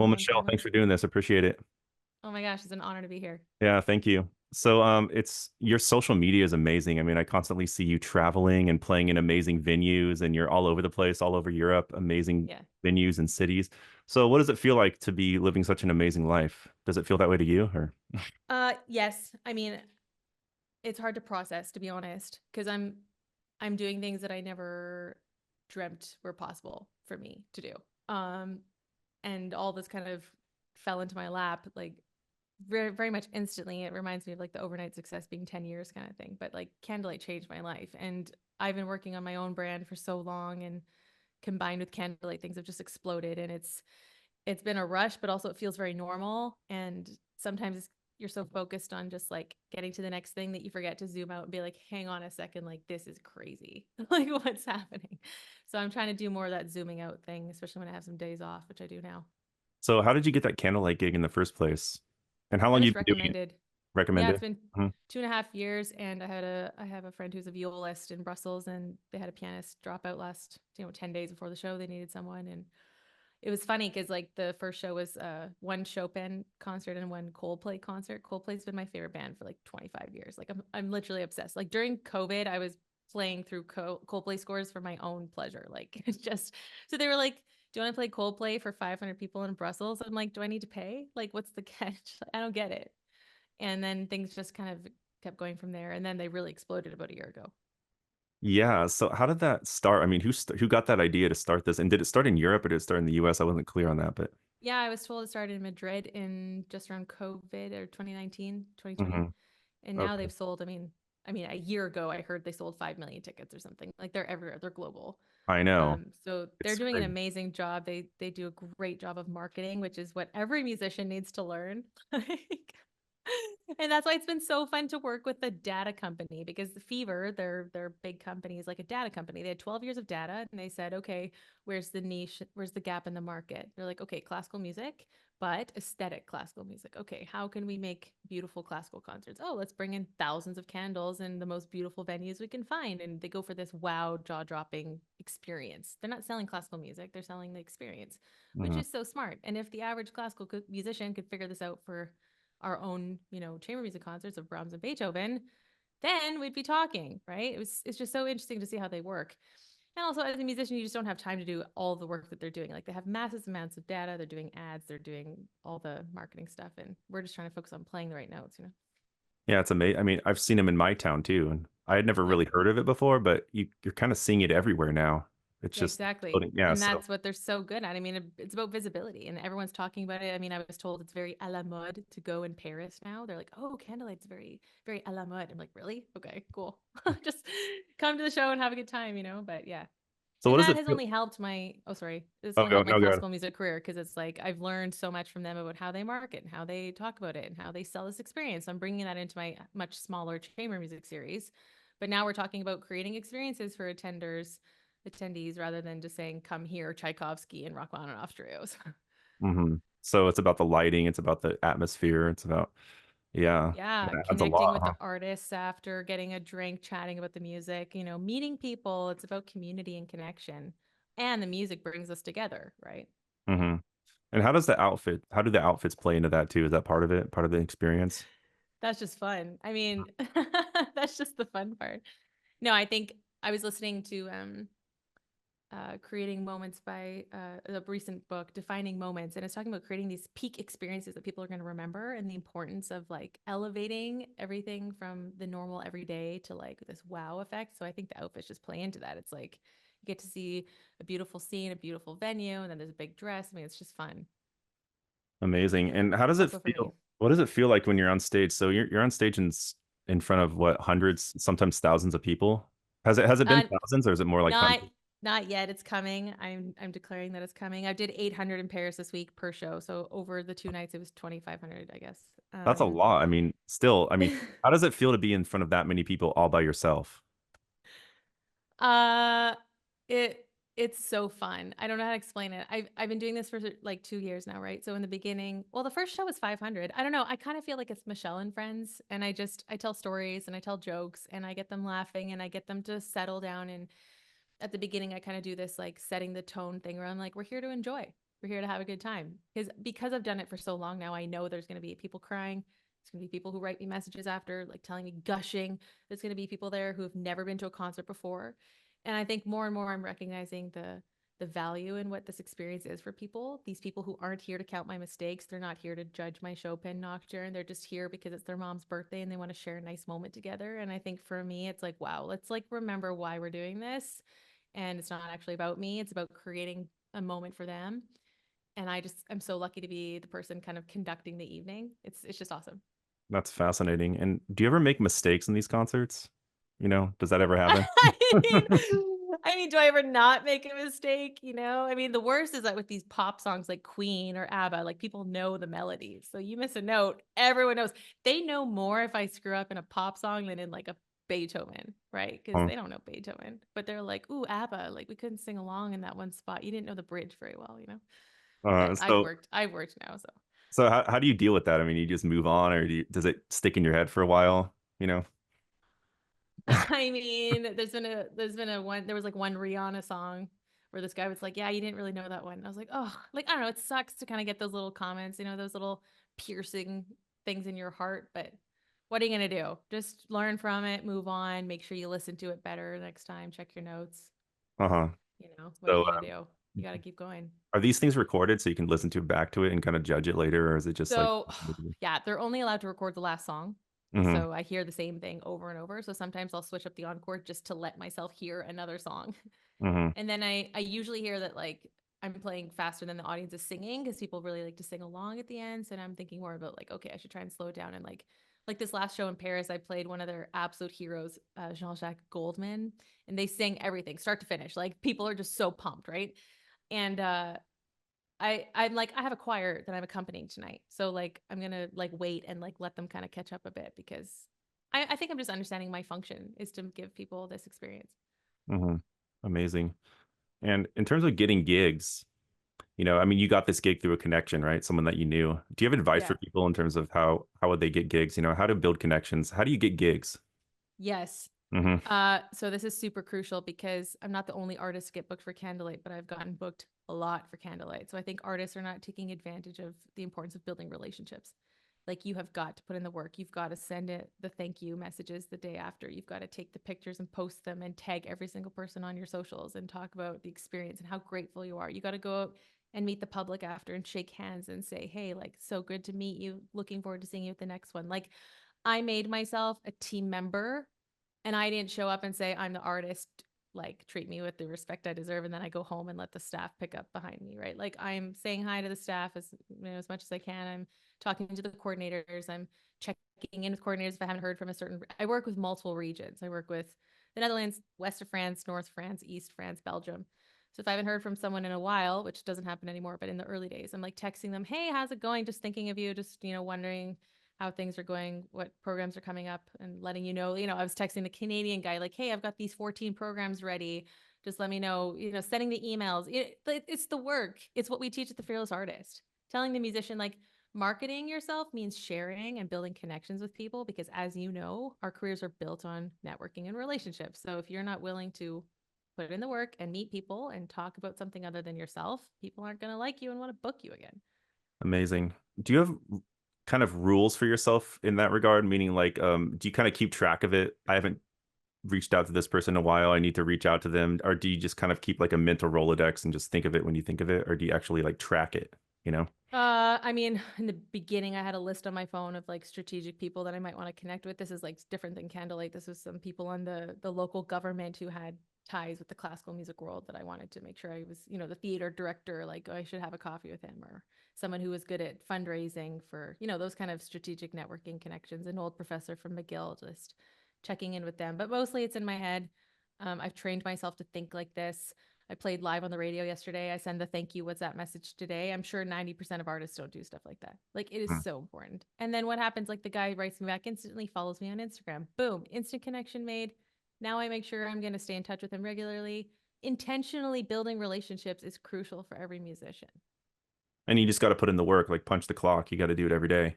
Well, long Michelle, time thanks ago. for doing this. Appreciate it. Oh my gosh, it's an honor to be here. Yeah, thank you. So, it's your social media is amazing. I mean, I constantly see you traveling and playing in amazing venues, and you're all over the place, all over Europe, amazing Yeah. venues and cities. So, what does it feel like to be living such an amazing life? Does it feel that way to you, or? Yes. I mean, it's hard to process, to be honest, because I'm doing things that I never dreamt were possible for me to do. Um, and all this kind of fell into my lap like very, very much instantly. It reminds me of like the overnight success being 10 years kind of thing. But like Candlelight changed my life. And I've been working on my own brand for so long, and combined with Candlelight, things have just exploded. And it's been a rush, but also it feels very normal. And sometimes you're so focused on just like getting to the next thing that you forget to zoom out and be like, hang on a second, like this is crazy. Like what's happening? So I'm trying to do more of that zooming out thing, especially when I have some days off, which I do now. So, how did you get that Candlelight gig in the first place? And how I long you was been doing it? recommended. Yeah, it's Recommended? been Mhm. 2.5 years, and I have a friend who's a violist in Brussels, and they had a pianist drop out last 10 days before the show. They needed someone, and it was funny because like the first show was one Chopin concert and one Coldplay concert. Coldplay's been my favorite band for like 25 years. Like I'm literally obsessed. Like during COVID, I was playing through Coldplay scores for my own pleasure. Like it's just so they were like, "Do you want to play Coldplay for 500 people in Brussels?" I'm like, "Do I need to pay? Like, what's the catch? I don't get it." And then things just kind of kept going from there. And then they really exploded about a year ago. Yeah. So, how did that start? I mean, who got that idea to start this? And did it start in Europe or did it start in the US? I wasn't clear on that, but. Yeah, I was told it started in Madrid in just around COVID or 2019, 2020. Mhm. And now Okay. they've sold, I mean, a year ago I heard they sold 5 million tickets or something. Like they're everywhere. They're global. I know. So they're It's doing an crazy. amazing job. They do a great job of marketing, which is what every musician needs to learn. Like, and that's why it's been so fun to work with the data company because the Fever, their big company is like a data company. They had 12 years of data and they said, okay, where's the niche? Where's the gap in the market? They're like, okay, classical music, but aesthetic classical music. Okay, how can we make beautiful classical concerts? Oh, let's bring in thousands of candles in the most beautiful venues we can find. And they go for this wow, jaw dropping experience. They're not selling classical music, they're selling the experience, which Mhm. is so smart. And if the average classical musician could figure this out for our own, chamber music concerts of Brahms and Beethoven, then we'd be talking, right? It's just so interesting to see how they work. And also as a musician, you just don't have time to do all the work that they're doing. Like they have massive amounts of data, they're doing ads, they're doing all the marketing stuff, and we're just trying to focus on playing the right notes. Yeah, it's amazing. I mean, I've seen him in my town too, and I had never Yeah. really heard of it before, but you're kind of seeing it everywhere now. It's Yeah, just exactly. floating. Yeah, And so that's what they're so good at. I mean, it's about visibility and everyone's talking about it. I mean, I was told it's very à la mode to go in Paris now. They're like, oh, Candlelight's very, very à la mode. I'm like, really? Okay, cool. Just come to the show and have a good time. But yeah. so what And does that it has feel? only helped it's Oh, only go helped my no, go ahead. classical music career because it's like I've learned so much from them about how they market and how they talk about it and how they sell this experience. I'm bringing that into my much smaller chamber music series. But now we're talking about creating experiences for attendees rather than just saying come here Tchaikovsky and Rachmaninoff trios. So it's about the lighting, it's about the atmosphere, it's about yeah, Yeah, that adds a connecting lot, with huh? the artists after getting a drink, chatting about the music, meeting people. It's about community and connection. And the music brings us together, right? hmm And how do the outfits play into that too? Is that part of it, part of the experience? That's just fun. I mean, that's just the fun part. No, I think I was listening to Creating Moments by a recent book, Defining Moments, and it's talking about creating these peak experiences that people are going to remember and the importance of like elevating everything from the normal everyday to like this wow effect. So I think the outfits just play into that. It's like you get to see a beautiful scene, a beautiful venue, and then there's a big dress. I mean, it's just fun. Amazing. And how does it Also for me. feel? What does it feel like when you're on stage? So you're on stage in front of what, hundreds, sometimes thousands of people? Has it been Uh, thousands or is it more like Not hundreds? not yet. It's coming. I'm declaring that it's coming. I did 800 in Paris this week per show. So over the 2 nights, it was 2,500, I guess. That's a lot. I mean, still, I mean, Uh, how does it feel to be in front of that many people all by yourself? uh, it it's so fun. I don't know how to explain it. I've been doing this for like 2 years now, right? So in the beginning, well, the first show was 500. I don't know. I kind of feel like it's Michelle and Friends, and I tell stories and I tell jokes and I get them laughing and I get them to settle down. And at the beginning, I kind of do this like setting the tone thing where I'm like, we're here to enjoy. We're here to have a good time. Because I've done it for so long now, I know there's going to be people crying. There's going to be people who write me messages after, like telling me gushing. There's going to be people there who have never been to a concert before. And I think more and more I'm recognizing the value in what this experience is for people. These people who aren't here to count my mistakes. They're not here to judge my Chopin nocturne. They're just here because it's their mom's birthday and they want to share a nice moment together. And I think for me, it's like, wow, let's like remember why we're doing this. And it's not actually about me. It's about creating a moment for them. And I'm so lucky to be the person kind of conducting the evening. It's just awesome. That's fascinating. And do you ever make mistakes in these concerts? Does that ever happen? I do I ever not make a mistake? The worst is that with these pop songs like Queen or ABBA, like people know the melodies. So you miss a note, everyone knows. They know more if I screw up in a pop song than in like a Beethoven, right? Because Um, they don't know Beethoven, but they're like, ooh, ABBA, like we couldn't sing along in that one spot. You didn't know the bridge very well. But Uh, so I've worked now, so. so how do you deal with that? I mean, you just move on, or does it stick in your head for a while? There was like one Rihanna song where this guy was like, yeah, you didn't really know that one. And I was like, oh, like, I don't know. It sucks to kind of get those little comments, those little piercing things in your heart. But what are you going to do? Just learn from it, move on, make sure you listen to it better next time, check your notes. Uh-huh. What are So you going to do? You got to keep going. are these things recorded so you can listen to it back to it and kind of judge it later, or is it just like? So, yeah, they're only allowed to record the last song. Hmm. So I hear the same thing over and over. So sometimes I'll switch up the encore just to let myself hear another song. Hmm. And then I usually hear that like I'm playing faster than the audience is singing because people really like to sing along at the end. So I'm thinking more about like, okay, I should try and slow it down. And like this last show in Paris, I played one of their absolute heroes, Jean-Jacques Goldman, and they sing everything start to finish. Like people are just so pumped, right? And I'm like, I have a choir that I'm accompanying tonight. So like I'm gonna like wait and like let them kind of catch up a bit because I think I'm just understanding my function is to give people this experience. Hmm. Amazing. And in terms of getting gigs, I mean, you got this gig through a connection, right? Someone that you knew. Do you have advice Yeah. for people in terms of how would they get gigs? How to build connections? How do you get gigs? Yes. Hmm. So this is super crucial because I'm not the only artist to get booked for Candlelight, but I've gotten booked a lot for Candlelight. So I think artists are not taking advantage of the importance of building relationships. Like you have got to put in the work. You've got to send it the thank you messages the day after. You've got to take the pictures and post them and tag every single person on your socials and talk about the experience and how grateful you are. You got to go out and meet the public after and shake hands and say, hey, like, so good to meet you. Looking forward to seeing you at the next one. Like, I made myself a team member and I didn't show up and say, I'm the artist, like treat me with the respect I deserve. And then I go home and let the staff pick up behind me, right? Like I'm saying hi to the staff as much as I can. I'm talking to the coordinators. I'm checking in with coordinators if I haven't heard from I work with multiple regions. I work with the Netherlands, west of France, north France, east France, Belgium. So if I haven't heard from someone in a while, which doesn't happen anymore, but in the early days, I'm like texting them, hey, how's it going? Just thinking of you, just, wondering how things are going, what programs are coming up, and letting you know. I was texting the Canadian guy, like, hey, I've got these 14 programs ready. Just let me know, sending the emails. It's the work. It's what we teach at the Fearless Artist. Telling the musician, like, marketing yourself means sharing and building connections with people because, as you know, our careers are built on networking and relationships. So if you're not willing to put in the work and meet people and talk about something other than yourself, people aren't going to like you and want to book you again. Amazing. Do you have kind of rules for yourself in that regard? Meaning, like, do you kind of keep track of it? I haven't reached out to this person in a while. I need to reach out to them. Or do you just kind of keep like a mental Rolodex and just think of it when you think of it? Or do you actually like track it? You know? In the beginning, I had a list on my phone of like strategic people that I might want to connect with. This is like different than Candlelight. This was some people on the local government who had ties with the classical music world that I wanted to make sure I was, the theater director, like, oh, I should have a coffee with him, or someone who was good at fundraising for, those kind of strategic networking connections. An old professor from McGill, just checking in with them. But mostly it's in my head. I've trained myself to think like this. I played live on the radio yesterday. I send the thank you WhatsApp message today. I'm sure 90% of artists don't do stuff like that. Like it is Hmm. so important. And then what happens? Like the guy writes me back instantly, follows me on Instagram. Boom, instant connection made. Now I make sure I'm going to stay in touch with him regularly. Intentionally building relationships is crucial for every musician. And you just got to put in the work, like punch the clock. You got to do it every day,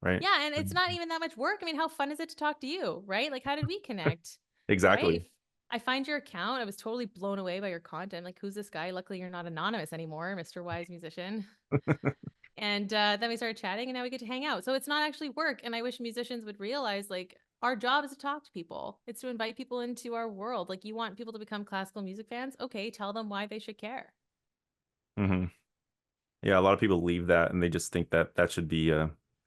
right? Yeah, and it's not even that much work. I mean, how fun is it to talk to you, right? Like how did we connect? Right? Exactly. I find your account. I was totally blown away by your content. Like, who's this guy? Luckily, you're not anonymous anymore, Mr. Wise Musician. And then we started chatting, and now we get to hang out. So it's not actually work. And I wish musicians would realize, like, our job is to talk to people. It's to invite people into our world. Like, you want people to become classical music fans? Okay, tell them why they should care. Hmm. Yeah, a lot of people leave that and they just think that that should be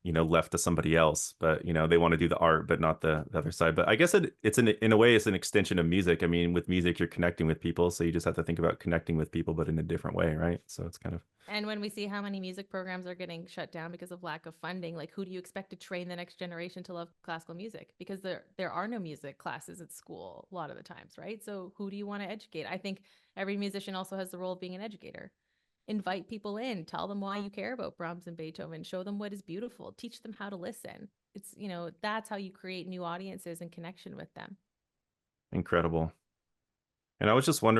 left to somebody else. But they want to do the art, but not the other side. But I guess it's in a way it's an extension of music. I mean, with music, you're connecting with people, so you just have to think about connecting with people, but in a different way, right? So it's kind of And when we see how many music programs are getting shut down because of lack of funding, like, who do you expect to train the next generation to love classical music? Because there are no music classes at school a lot of the times, right? So who do you want to educate? I think every musician also has the role of being an educator. Invite people in, tell them why you care about Brahms and Beethoven, show them what is beautiful, teach them how to listen. It's, that's how you create new audiences and connection with them. incredible. And I was just wondering.